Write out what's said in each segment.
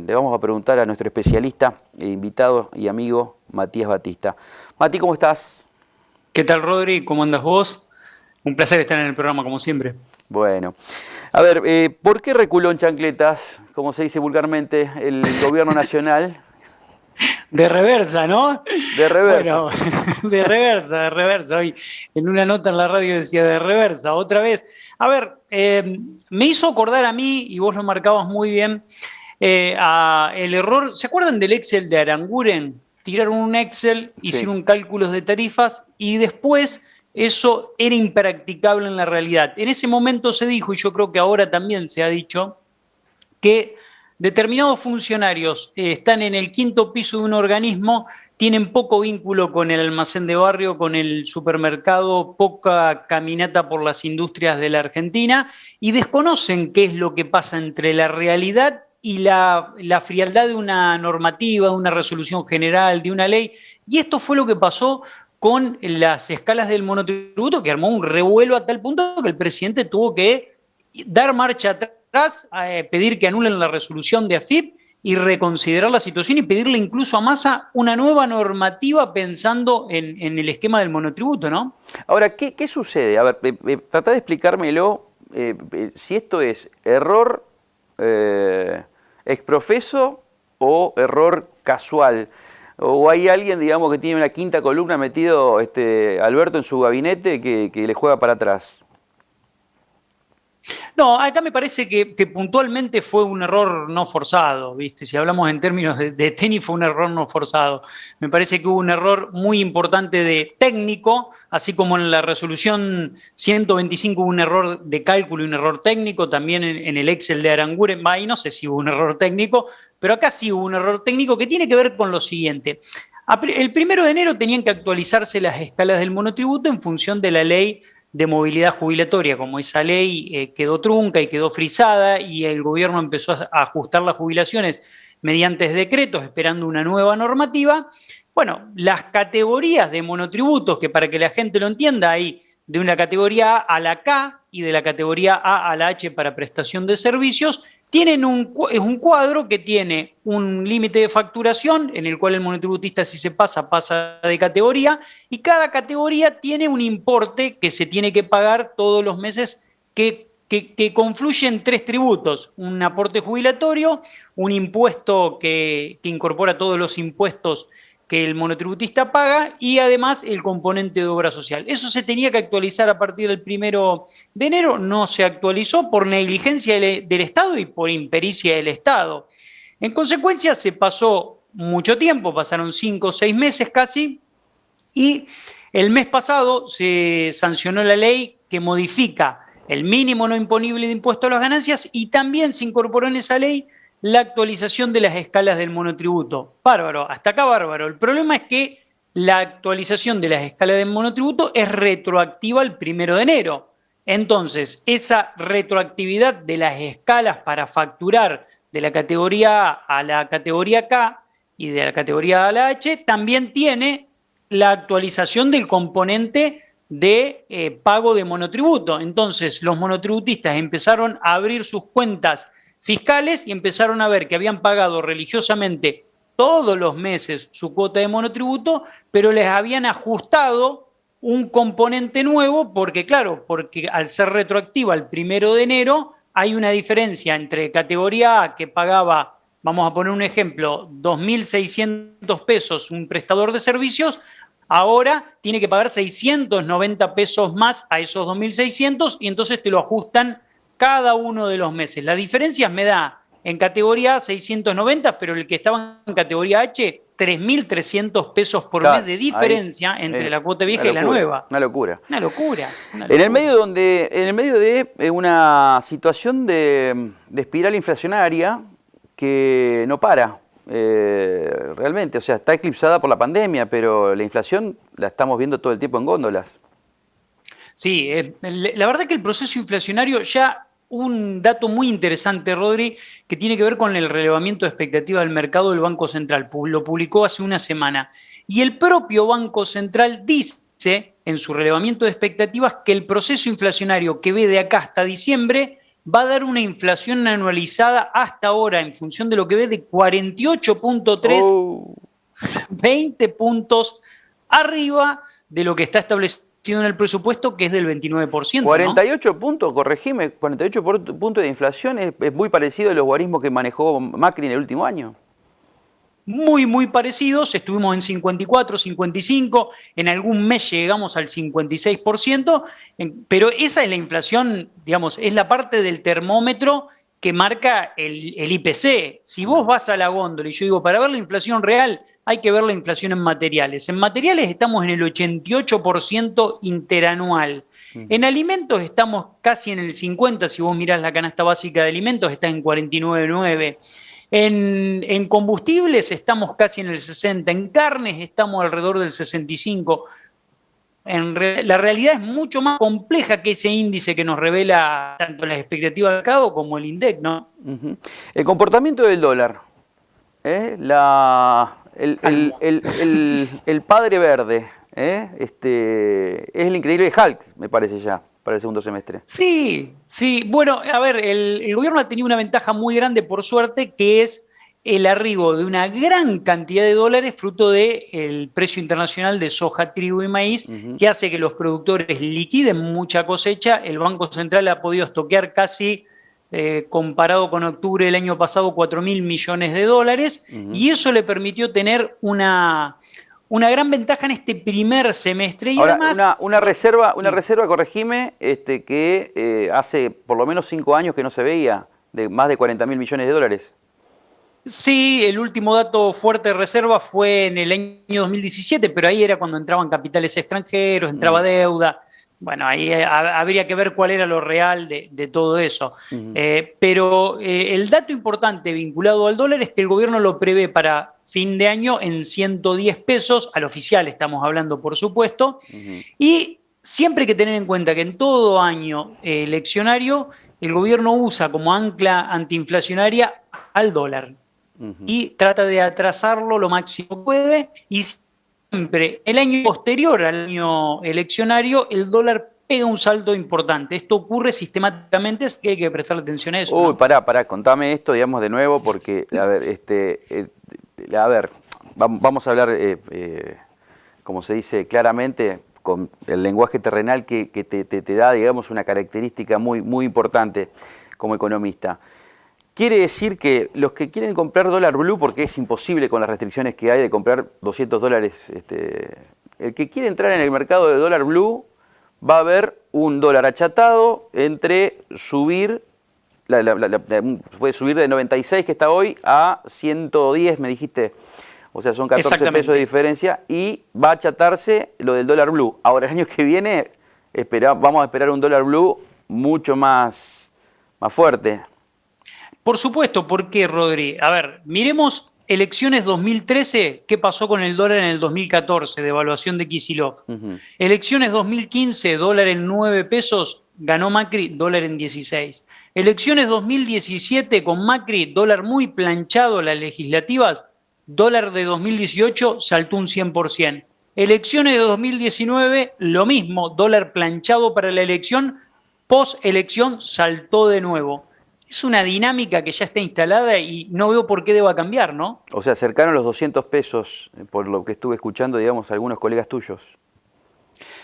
Le vamos a preguntar a nuestro especialista, invitado y amigo, Matías Batista. Mati, ¿cómo estás? ¿Qué tal, Rodri? ¿Cómo andas vos? Un placer estar en el programa, como siempre. Bueno, a ver, ¿por qué reculó en chancletas, como se dice vulgarmente, el gobierno nacional De reversa, ¿no? de reversa? Bueno, de reversa, de reversa. Hoy en una nota en la radio decía de reversa, otra vez. A ver, me hizo acordar a mí, y vos lo marcabas muy bien, a el error. ¿Se acuerdan del Excel de Aranguren? Tiraron un Excel, Sí. hicieron cálculos de tarifas y después eso era impracticable en la realidad. En ese momento se dijo, y yo creo que ahora también se ha dicho, que determinados funcionarios están en el quinto piso de un organismo, tienen poco vínculo con el almacén de barrio, con el supermercado, poca caminata por las industrias de la Argentina y desconocen qué es lo que pasa entre la realidad y la frialdad de una normativa, de una resolución general, de una ley. Y esto fue lo que pasó con las escalas del monotributo, que armó un revuelo a tal punto que el presidente tuvo que dar marcha atrás, pedir que anulen la resolución de AFIP y reconsiderar la situación y pedirle incluso a Massa una nueva normativa pensando en el esquema del monotributo, ¿no? Ahora, ¿qué sucede? A ver, tratá de explicármelo, si esto es error exprofeso o error casual. O hay alguien, digamos, que tiene una quinta columna metido, Alberto, en su gabinete que le juega para atrás. No, acá me parece que puntualmente fue un error no forzado, ¿viste? Si hablamos en términos de tenis, fue un error no forzado. Me parece que hubo un error muy importante de técnico, así como en la resolución 125 hubo un error de cálculo y un error técnico, también en el Excel de Aranguren, y no sé si hubo un error técnico, pero acá sí hubo un error técnico que tiene que ver con lo siguiente. El 1 de enero tenían que actualizarse las escalas del monotributo en función de la ley de movilidad jubilatoria, como esa ley quedó trunca y quedó frisada y el gobierno empezó a ajustar las jubilaciones mediante decretos, esperando una nueva normativa. Bueno, las categorías de monotributos, que para que la gente lo entienda, hay de una categoría A a la K y de la categoría A la H para prestación de servicios, es un cuadro que tiene un límite de facturación en el cual el monotributista, si se pasa, pasa de categoría, y cada categoría tiene un importe que se tiene que pagar todos los meses que confluye en tres tributos: un aporte jubilatorio, un impuesto que incorpora todos los impuestos que el monotributista paga y además el componente de obra social. Eso se tenía que actualizar a partir del 1 de enero, no se actualizó por negligencia del Estado y por impericia del Estado. En consecuencia, se pasó mucho tiempo, pasaron 5 o 6 meses casi, y el mes pasado se sancionó la ley que modifica el mínimo no imponible de impuesto a las ganancias y también se incorporó en esa ley la actualización de las escalas del monotributo. Bárbaro, hasta acá bárbaro. El problema es que la actualización de las escalas del monotributo es retroactiva al 1 de enero. Entonces, esa retroactividad de las escalas para facturar de la categoría A a la categoría K y de la categoría A a la H también tiene la actualización del componente de pago de monotributo. Entonces, los monotributistas empezaron a abrir sus cuentas fiscales y empezaron a ver que habían pagado religiosamente todos los meses su cuota de monotributo, pero les habían ajustado un componente nuevo porque, claro, porque al ser retroactiva el 1 de enero, hay una diferencia entre categoría A, que pagaba, vamos a poner un ejemplo, 2.600 pesos un prestador de servicios, ahora tiene que pagar 690 pesos más a esos 2.600 y entonces te lo ajustan cada uno de los meses. Las diferencias me da en categoría A 690, pero el que estaba en categoría H, 3.300 pesos por mes Claro, de ahí, diferencia entre la cuota una vieja y la locura, nueva. una locura. Una locura, una En el locura. medio en el medio de una situación de espiral inflacionaria que no para, realmente, o sea, está eclipsada por la pandemia, pero la inflación la estamos viendo todo el tiempo en góndolas. Sí, la verdad que el proceso inflacionario, ya un dato muy interesante, Rodri, que tiene que ver con el relevamiento de expectativa del mercado del Banco Central. Lo publicó hace una semana. Y el propio Banco Central dice en su relevamiento de expectativas que el proceso inflacionario que ve de acá hasta diciembre va a dar una inflación anualizada hasta ahora, en función de lo que ve, de 48.3, 20 puntos arriba de lo que está establecido en el presupuesto, que es del 29%. 48 puntos, corregime, 48 puntos de inflación es muy parecido a los guarismos que manejó Macri en el último año. Muy, muy parecidos, estuvimos en 54, 55, en algún mes llegamos al 56%, pero esa es la inflación, digamos, es la parte del termómetro que marca el IPC. Si vos vas a la góndola, y yo digo, para ver la inflación real hay que ver la inflación en materiales. En materiales estamos en el 88% interanual. En alimentos estamos casi en el 50%, si vos mirás la canasta básica de alimentos está en 49,9%. En combustibles estamos casi en el 60%, en carnes estamos alrededor del 65%. La realidad es mucho más compleja que ese índice que nos revela tanto las expectativas del mercado como el INDEC, ¿no? El comportamiento del dólar, el padre verde, es el increíble Hulk, me parece ya, para el segundo semestre. Sí, sí. Bueno, a ver, el gobierno ha tenido una ventaja muy grande, por suerte, que es el arribo de una gran cantidad de dólares fruto del precio internacional de soja, trigo y maíz, que hace que los productores liquiden mucha cosecha. El Banco Central ha podido estoquear casi, comparado con octubre del año pasado, 4.000 millones de dólares, y eso le permitió tener una gran ventaja en este primer semestre. Y ahora, además, una reserva, corregime, que hace por lo menos 5 años que no se veía, de más de 40.000 millones de dólares. sí, el último dato fuerte de reserva fue en el año 2017, pero ahí era cuando entraban capitales extranjeros, entraba deuda. Bueno, ahí habría que ver cuál era lo real de todo eso. Pero el dato importante vinculado al dólar es que el gobierno lo prevé para fin de año en 110 pesos, al oficial estamos hablando, por supuesto, y siempre hay que tener en cuenta que en todo año eleccionario el gobierno usa como ancla antiinflacionaria al dólar y trata de atrasarlo lo máximo que puede, y siempre el año posterior al año eleccionario el dólar pega un salto importante. Esto ocurre sistemáticamente, así que hay que prestarle atención a eso. Uy, ¿no? Pará, contame esto, digamos, de nuevo, porque, a ver, vamos a hablar, como se dice claramente, con el lenguaje terrenal que te da, digamos, una característica muy, muy importante como economista. Quiere decir que los que quieren comprar dólar blue, porque es imposible con las restricciones que hay de comprar 200 dólares, el que quiere entrar en el mercado de dólar blue va a haber un dólar achatado entre subir, puede subir de 96 que está hoy a 110, me dijiste. O sea, son 14 pesos de diferencia y va a achatarse lo del dólar blue. Ahora, el año que viene vamos a esperar un dólar blue mucho más fuerte. Por supuesto, ¿por qué, Rodri? A ver, miremos elecciones 2013, ¿qué pasó con el dólar en el 2014? Devaluación de Kicillof. Elecciones 2015, dólar en 9 pesos, ganó Macri, dólar en 16. Elecciones 2017 con Macri, dólar muy planchado, las legislativas, dólar de 2018 saltó un 100%. Elecciones de 2019, lo mismo, dólar planchado para la elección, post-elección saltó de nuevo. Es una dinámica que ya está instalada y no veo por qué deba cambiar, ¿no? O sea, cercaron los 200 pesos, por lo que estuve escuchando, digamos, algunos colegas tuyos.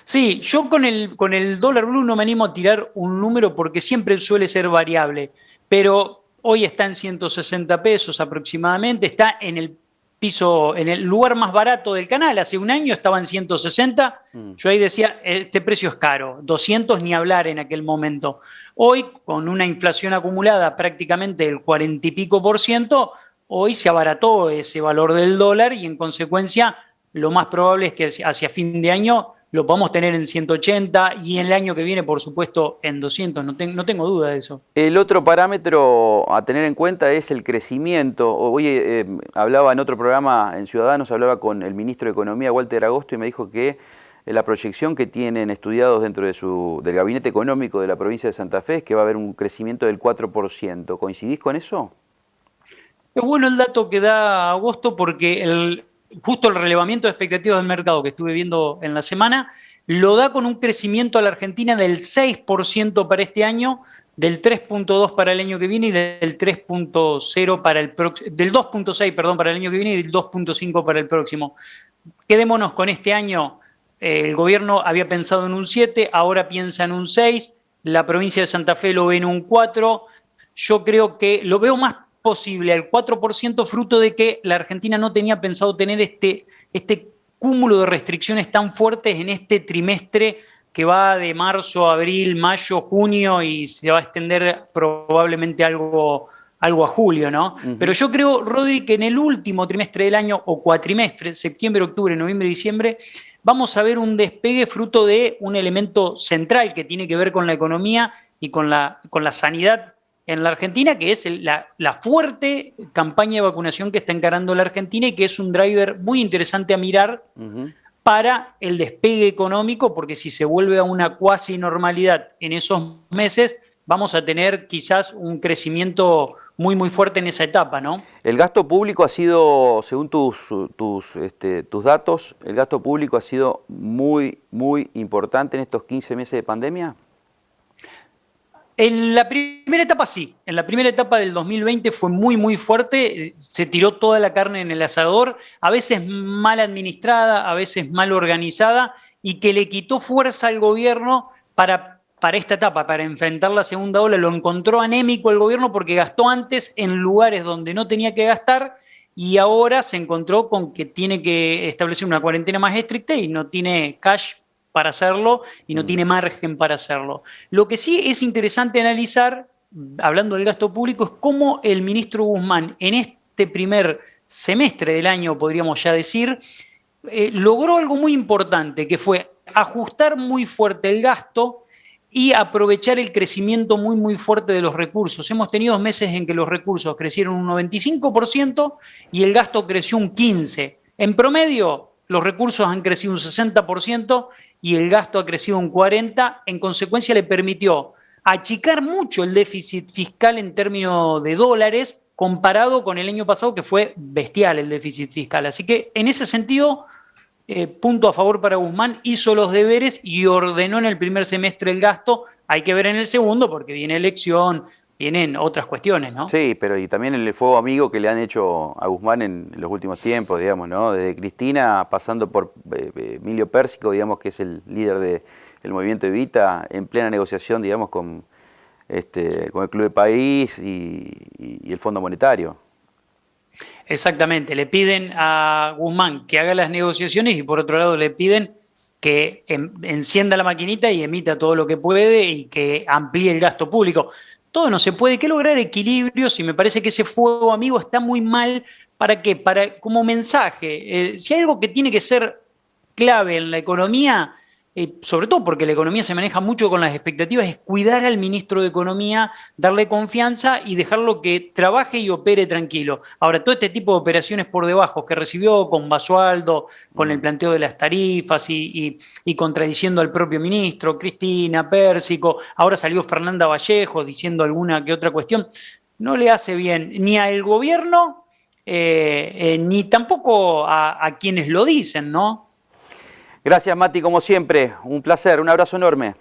Sí, yo con el dólar blue no me animo a tirar un número porque siempre suele ser variable, pero hoy está en 160 pesos aproximadamente, está en el piso, en el lugar más barato del canal. Hace un año estaba en 160, yo ahí decía, este precio es caro, 200 ni hablar en aquel momento. Hoy, con una inflación acumulada prácticamente del 40 y pico %, hoy se abarató ese valor del dólar y en consecuencia lo más probable es que hacia fin de año lo podamos tener en 180 y en el año que viene, por supuesto, en 200. No tengo duda de eso. El otro parámetro a tener en cuenta es el crecimiento. Hoy hablaba en otro programa, en Ciudadanos, hablaba con el ministro de Economía, Walter Agosto, y me dijo que la proyección que tienen estudiados dentro del gabinete económico de la provincia de Santa Fe es que va a haber un crecimiento del 4%. ¿Coincidís con eso? Es bueno el dato que da Agosto porque justo el relevamiento de expectativas del mercado que estuve viendo en la semana lo da con un crecimiento a la Argentina del 6% para este año, del 3.2 para el año que viene y del 3.0 para el próximo, del 2.6, perdón, para el año que viene y del 2.5 para el próximo. Quedémonos con este año. El gobierno había pensado en un 7, ahora piensa en un 6, la provincia de Santa Fe lo ve en un 4. Yo creo que lo veo más posible al 4%, fruto de que la Argentina no tenía pensado tener este cúmulo de restricciones tan fuertes en este trimestre que va de marzo, abril, mayo, junio y se va a extender probablemente algo a julio, ¿no? Pero yo creo, Rodri, que en el último trimestre del año o cuatrimestre, septiembre, octubre, noviembre, diciembre, vamos a ver un despegue fruto de un elemento central que tiene que ver con la economía y con la sanidad en la Argentina, que es la fuerte campaña de vacunación que está encarando la Argentina y que es un driver muy interesante a mirar para el despegue económico, porque si se vuelve a una cuasi normalidad en esos meses, vamos a tener quizás un crecimiento muy, muy fuerte en esa etapa, ¿no? El gasto público ha sido, según tus datos, el gasto público ha sido muy, muy importante en estos 15 meses de pandemia. En la primera etapa sí, en la primera etapa del 2020 fue muy, muy fuerte, se tiró toda la carne en el asador, a veces mal administrada, a veces mal organizada, y que le quitó fuerza al gobierno para esta etapa, para enfrentar la segunda ola. Lo encontró anémico el gobierno porque gastó antes en lugares donde no tenía que gastar y ahora se encontró con que tiene que establecer una cuarentena más estricta y no tiene cash para hacerlo y no tiene margen para hacerlo. Lo que sí es interesante analizar, hablando del gasto público, es cómo el ministro Guzmán en este primer semestre del año, podríamos ya decir, logró algo muy importante, que fue ajustar muy fuerte el gasto y aprovechar el crecimiento muy, muy fuerte de los recursos. Hemos tenido meses en que los recursos crecieron un 95% y el gasto creció un 15%. En promedio, los recursos han crecido un 60% y el gasto ha crecido un 40%. En consecuencia, le permitió achicar mucho el déficit fiscal en términos de dólares comparado con el año pasado, que fue bestial el déficit fiscal. Así que, en ese sentido, punto a favor para Guzmán, hizo los deberes y ordenó en el primer semestre el gasto. Hay que ver en el segundo porque viene elección, vienen otras cuestiones, ¿no? Sí, pero y también el fuego amigo que le han hecho a Guzmán en los últimos tiempos, digamos, ¿no? Desde Cristina, pasando por Emilio Pérsico, digamos, que es el líder del movimiento Evita, en plena negociación, digamos, con el Club de París y el Fondo Monetario. Exactamente, le piden a Guzmán que haga las negociaciones y por otro lado le piden que encienda la maquinita y emita todo lo que puede y que amplíe el gasto público. Todo no se puede, hay que lograr equilibrios y me parece que ese fuego amigo está muy mal. ¿Para qué? Como mensaje. Si hay algo que tiene que ser clave en la economía, sobre todo porque la economía se maneja mucho con las expectativas, es cuidar al ministro de Economía, darle confianza y dejarlo que trabaje y opere tranquilo. Ahora, todo este tipo de operaciones por debajo que recibió con Basualdo, con el planteo de las tarifas y contradiciendo al propio ministro, Cristina, Pérsico, ahora salió Fernanda Vallejo diciendo alguna que otra cuestión, no le hace bien ni al gobierno ni tampoco a quienes lo dicen, ¿no? Gracias, Mati, como siempre. Un placer, un abrazo enorme.